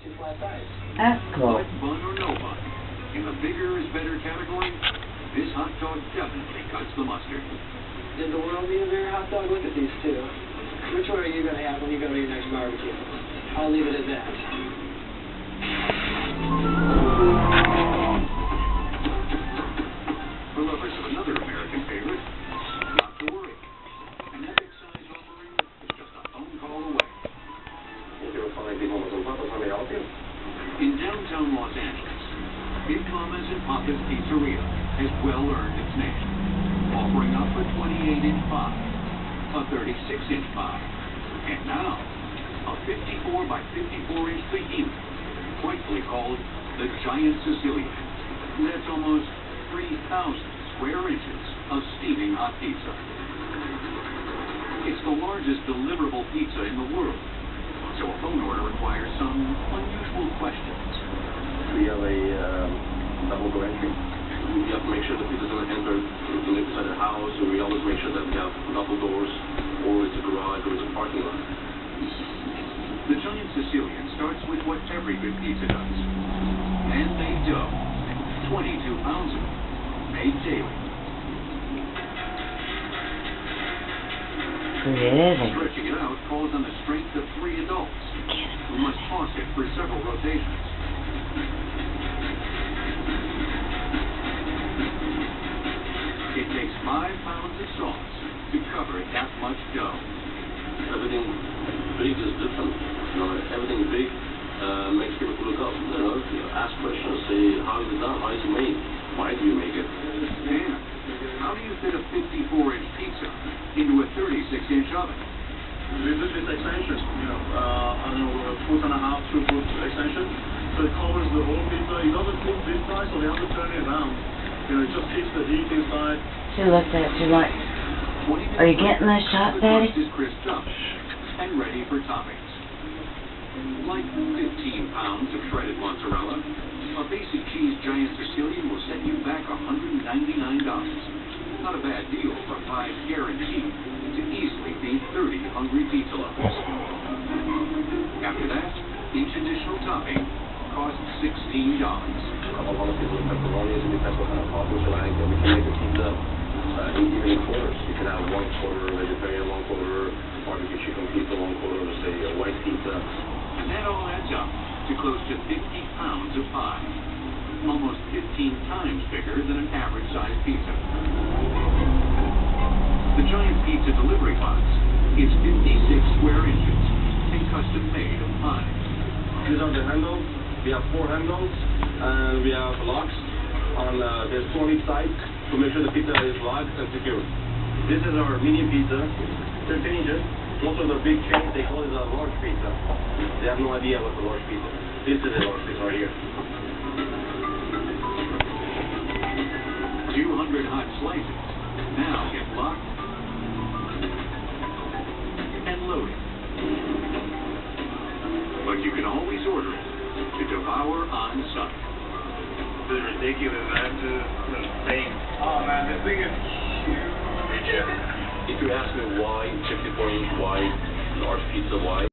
2 flat sides. That's cool. With bun or no bun, in the bigger is better category, this hot dog definitely cuts the mustard. Did the world need a bigger hot dog? Look at these two. Which one are you going to have when you go to your next barbecue? I'll leave it at that. For lovers of another American favorite, not to worry. An epic-sized offering is just a phone call away. In downtown Los Angeles, Big Mama's and Papa's Pizzeria has well earned its name, offering up a 28-inch pie, a 36-inch pie, and now a 54 by 54-inch behemoth, rightfully called the Giant Sicilian. That's almost 3,000 square inches of steaming hot pizza. It's the largest deliverable pizza in the world, so a phone order requires some unusual questions. We have a double door entry. We have to make sure the pizza's going to enter to live inside the house, so we always make sure that we have double doors, or it's a garage, or it's a parking lot. The Giant Sicilian starts with what every good pizza does. Man-made dough, 22 pounds of it, made daily. Creative. Stretching it out calls on the strength of 3 adults, who must toss it for several rotations. It takes 5 pounds of sauce to cover that much dough. Everything big is different. Everything big makes people look up. Ask questions. Say, how is it done? How is it made? Why do you make it? And how do you fit a 54-inch pizza into a 36-inch oven? We did this extension, I don't know, a 1.5 2 foot extension. So it covers the whole pizza. It doesn't cook this side, so we have to turn it around. It just keeps the heat inside. She looked at you like, are you getting that shot, Daddy? The crust is crisped up and ready for toppings. Like 15 pounds of shredded mozzarella, a basic cheese Giant Sicilian will set you back $199. Not a bad deal for 5 guaranteed to easily feed 30 hungry pizza lovers. After that, each additional topping costs $16. A lot of people with pepperoni, and depends what kind of toppings you like. We can make the pizza even in quarters. You can have 1 quarter vegetarian, 1 quarter barbecue chicken pizza, 1 quarter, say, a white pizza. And that all adds up to close to 50 pounds of pie, almost 15 times bigger than an average-sized pizza. The Giant Pizza delivery box is 56 square inches and custom-made of pie. These are the handles. We have 4 handles, and we have locks on there's 2 on each side to make sure the pizza is locked and secure. This is our medium pizza, 15 inches. Most of the big chains, they call it a large pizza. They have no idea what's a large pizza. This is a large pizza right here. 200 hot slices now get locked and loaded. But you can always order it to devour on site. It's ridiculous, man. This thing. Oh, man, this thing is huge. If you ask me why 54 inch, why large pizza, why?